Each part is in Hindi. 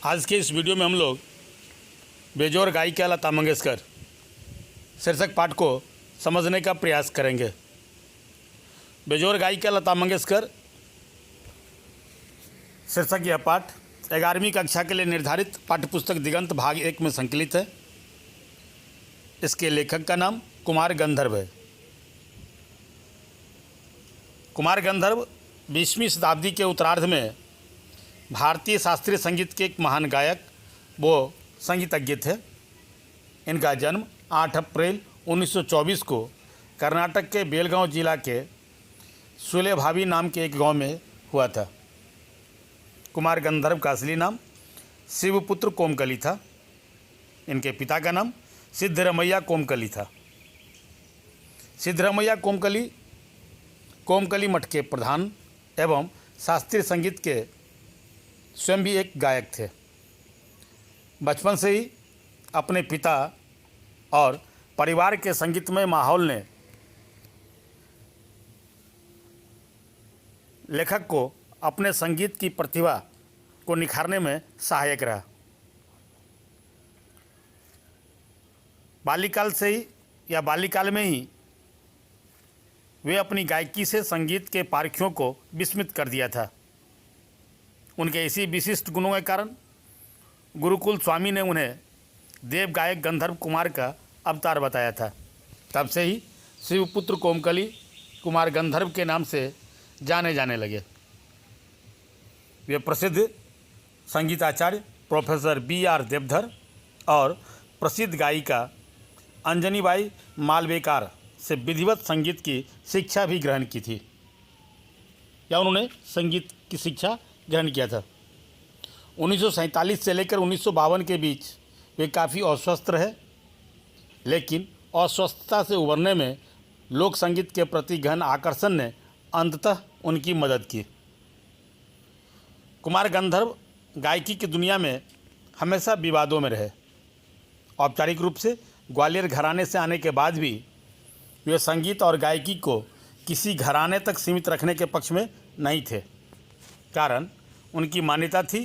आज के इस वीडियो में हम लोग बेजोर गायिका लता मंगेशकर शीर्षक पाठ को समझने का प्रयास करेंगे। बेजोर गायिका लता मंगेशकर शीर्षक यह पाठ 11वीं कक्षा के लिए निर्धारित पाठ्यपुस्तक दिगंत भाग 1 में संकलित है। इसके लेखक का नाम कुमार गंधर्व है। कुमार गंधर्व 20वीं शताब्दी के उत्तरार्ध में भारतीय शास्त्रीय संगीत के एक महान गायक वो संगीतज्ञ थे। इनका जन्म 8 अप्रैल 1924 को कर्नाटक के बेलगांव जिला के सुलेभावी नाम के एक गांव में हुआ था। कुमार गंधर्व का असली नाम शिवपुत्र कोमकली था। इनके पिता का नाम सिद्धरमैया कोमकली था। सिद्धरमैया कोमकली मठ के प्रधान एवं शास्त्रीय संगीत के स्वयं भी एक गायक थे। बचपन से ही अपने पिता और परिवार के संगीतमय माहौल ने लेखक को अपने संगीत की प्रतिभा को निखारने में सहायक रहा। बाल्यकाल में ही वे अपनी गायकी से संगीत के पारखियों को विस्मित कर दिया था। उनके इसी विशिष्ट गुणों के कारण गुरुकुल स्वामी ने उन्हें देव गायक गंधर्व कुमार का अवतार बताया था। तब से ही शिवपुत्र कोमकली कुमार गंधर्व के नाम से जाने जाने लगे। वे प्रसिद्ध संगीताचार्य प्रोफेसर B.R. देवधर और प्रसिद्ध गायिका अंजनीबाई मालवेकार से विधिवत संगीत की शिक्षा भी ग्रहण की थी, या उन्होंने संगीत की शिक्षा ग्रहण किया था। 1947 से लेकर 1952 के बीच वे काफ़ी अस्वस्थ रहे, लेकिन अस्वस्थता से उबरने में लोक संगीत के प्रति गहन आकर्षण ने अंततः उनकी मदद की। कुमार गंधर्व गायकी की दुनिया में हमेशा विवादों में रहे। औपचारिक रूप से ग्वालियर घराने से आने के बाद भी वे संगीत और गायकी को किसी घराने तक सीमित रखने के पक्ष में नहीं थे। कारण उनकी मान्यता थी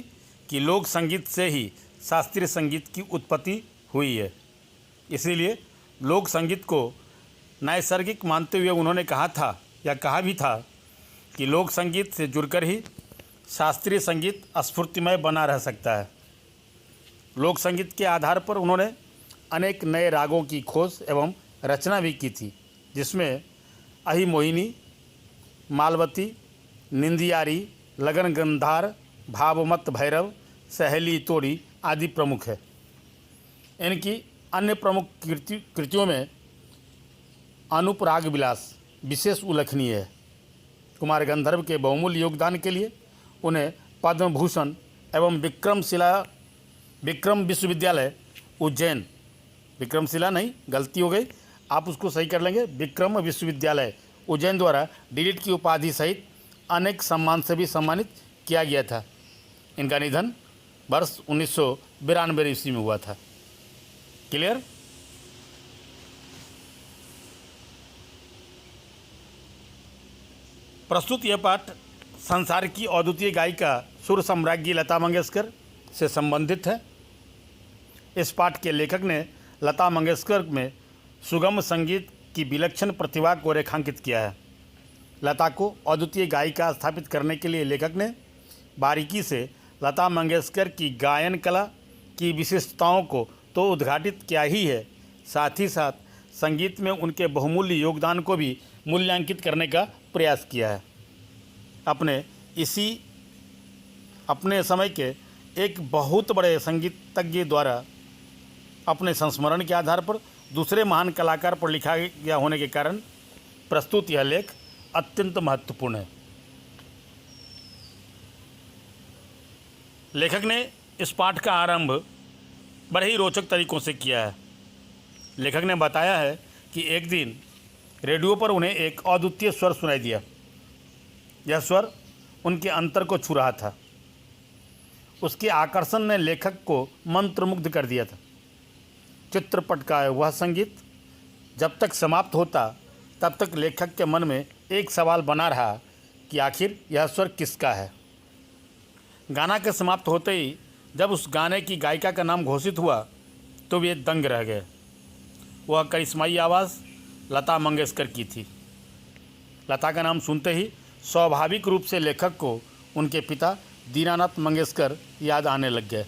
कि लोक संगीत से ही शास्त्रीय संगीत की उत्पत्ति हुई है। इसीलिए लोक संगीत को नैसर्गिक मानते हुए उन्होंने कहा भी था कि लोक संगीत से जुड़कर ही शास्त्रीय संगीत स्फूर्तिमय बना रह सकता है। लोक संगीत के आधार पर उन्होंने अनेक नए रागों की खोज एवं रचना भी की थी, जिसमें अहिमोहिनी, मालवती, निंदियारी, लगन गंधार, भावमत भैरव, सहेली तोड़ी आदि प्रमुख है। इनकी अन्य प्रमुख कृतियों में अनुपराग विलास विशेष उल्लेखनीय है। कुमार गंधर्व के बहुमूल्य योगदान के लिए उन्हें पद्म भूषण एवं विक्रम विश्वविद्यालय उज्जैन, विक्रमशिला नहीं, गलती हो गई, आप उसको सही कर लेंगे, विक्रम विश्वविद्यालय उज्जैन द्वारा डीलिट की उपाधि सहित अनेक सम्मान से भी सम्मानित किया गया था। इनका निधन वर्ष 1992 ईस्वी में हुआ था। क्लियर? प्रस्तुत यह पाठ संसार की अद्वितीय गायिका सुर सम्राज्ञी लता मंगेशकर से संबंधित है। इस पाठ के लेखक ने लता मंगेशकर में सुगम संगीत की विलक्षण प्रतिभा को रेखांकित किया है। लता को अद्वितीय गायिका स्थापित करने के लिए लेखक ने बारीकी से लता मंगेशकर की गायन कला की विशिष्टताओं को तो उद्घाटित किया ही है, साथ ही साथ संगीत में उनके बहुमूल्य योगदान को भी मूल्यांकित करने का प्रयास किया है। अपने समय के एक बहुत बड़े संगीतज्ञ द्वारा अपने संस्मरण के आधार पर दूसरे महान कलाकार पर लिखा गया होने के कारण प्रस्तुत यह लेख अत्यंत महत्वपूर्ण है। लेखक ने इस पाठ का आरंभ बड़े ही रोचक तरीकों से किया है। लेखक ने बताया है कि एक दिन रेडियो पर उन्हें एक अद्वितीय स्वर सुनाई दिया। यह स्वर उनके अंतर को छू रहा था। उसके आकर्षण ने लेखक को मंत्रमुग्ध कर दिया था। चित्रपट का वह संगीत जब तक समाप्त होता तब तक लेखक के मन में एक सवाल बना रहा कि आखिर यह स्वर किसका है। गाना के समाप्त होते ही जब उस गाने की गायिका का नाम घोषित हुआ तो वे दंग रह गए। वह करिश्माई आवाज़ लता मंगेशकर की थी। लता का नाम सुनते ही स्वाभाविक रूप से लेखक को उनके पिता दीनानाथ मंगेशकर याद आने लग गए।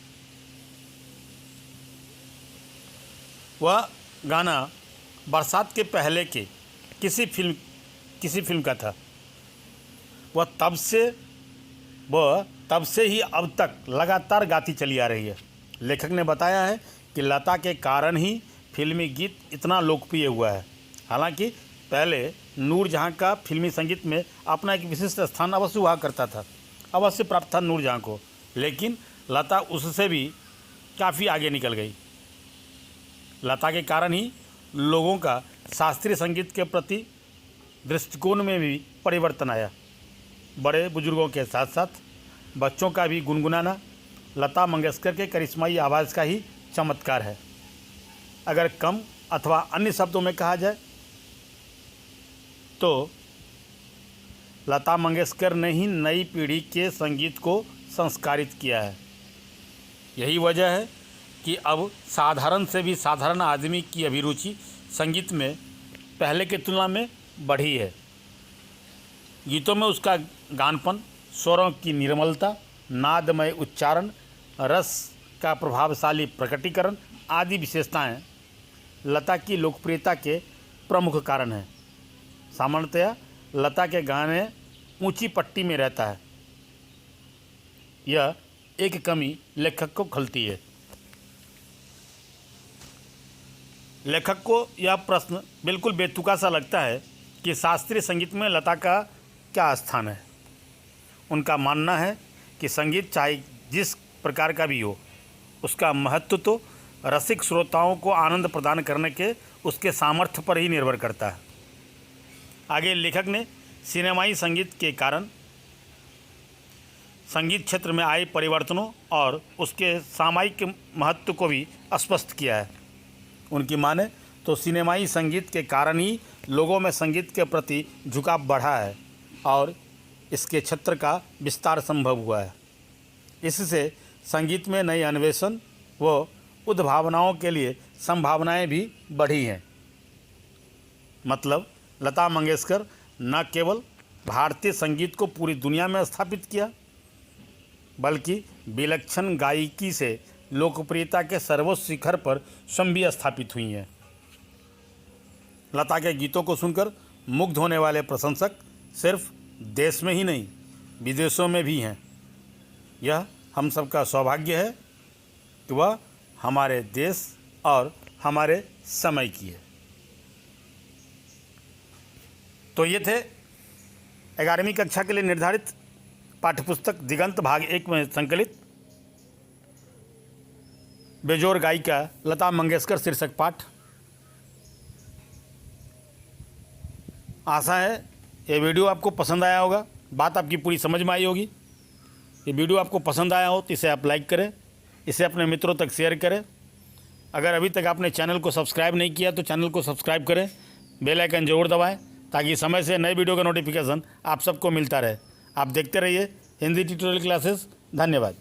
वह गाना बरसात के पहले के किसी फिल्म का था। वह तब से ही अब तक लगातार गाती चली आ रही है। लेखक ने बताया है कि लता के कारण ही फिल्मी गीत इतना लोकप्रिय हुआ है। हालांकि पहले नूरजहां का फिल्मी संगीत में अपना एक विशिष्ट स्थान अवश्य हुआ करता था, अवश्य प्राप्त था नूरजहां को, लेकिन लता उससे भी काफ़ी आगे निकल गई। लता के कारण ही लोगों का शास्त्रीय संगीत के प्रति दृष्टिकोण में भी परिवर्तन आया। बड़े बुजुर्गों के साथ साथ बच्चों का भी गुनगुनाना लता मंगेशकर के करिश्माई आवाज़ का ही चमत्कार है। अगर कम अथवा अन्य शब्दों में कहा जाए तो लता मंगेशकर ने ही नई पीढ़ी के संगीत को संस्कारित किया है। यही वजह है कि अब साधारण से भी साधारण आदमी की अभिरुचि संगीत में पहले की तुलना में बढ़ी है। गीतों में उसका गानपन, स्वरों की निर्मलता, नादमय उच्चारण, रस का प्रभावशाली प्रकटीकरण आदि विशेषताएं लता की लोकप्रियता के प्रमुख कारण हैं। सामान्यतया लता के गाने ऊंची पट्टी में रहता है। यह एक कमी लेखक को खलती है। लेखक को यह प्रश्न बिल्कुल बेतुका सा लगता है कि शास्त्रीय संगीत में लता का क्या स्थान है। उनका मानना है कि संगीत चाहे जिस प्रकार का भी हो, उसका महत्व तो रसिक श्रोताओं को आनंद प्रदान करने के उसके सामर्थ्य पर ही निर्भर करता है। आगे लेखक ने सिनेमाई संगीत के कारण संगीत क्षेत्र में आए परिवर्तनों और उसके सामयिक महत्व को भी स्पष्ट किया है। उनकी माने तो सिनेमाई संगीत के कारण ही लोगों में संगीत के प्रति झुकाव बढ़ा है और इसके क्षेत्र का विस्तार संभव हुआ है। इससे संगीत में नए अन्वेषण व उद्भावनाओं के लिए संभावनाएं भी बढ़ी हैं। मतलब लता मंगेशकर न केवल भारतीय संगीत को पूरी दुनिया में स्थापित किया, बल्कि विलक्षण गायकी से लोकप्रियता के सर्वोच्च शिखर पर स्वयं भी स्थापित हुई हैं। लता के गीतों को सुनकर मुग्ध होने वाले प्रशंसक सिर्फ देश में ही नहीं, विदेशों में भी हैं। यह हम सबका सौभाग्य है कि वह हमारे देश और हमारे समय की है। तो ये थे 11वीं कक्षा के लिए निर्धारित पाठ्यपुस्तक दिगंत भाग 1 में संकलित बेजोर गायिका लता मंगेशकर शीर्षक पाठ। आशा है ये वीडियो आपको पसंद आया होगा, बात आपकी पूरी समझ में आई होगी। ये वीडियो आपको पसंद आया हो तो इसे आप लाइक करें, इसे अपने मित्रों तक शेयर करें। अगर अभी तक आपने चैनल को सब्सक्राइब नहीं किया तो चैनल को सब्सक्राइब करें, बेल आइकन जरूर दबाएं ताकि समय से नए वीडियो का नोटिफिकेशन आप सबको मिलता रहे। आप देखते रहिए हिंदी ट्यूटोरियल क्लासेस। धन्यवाद।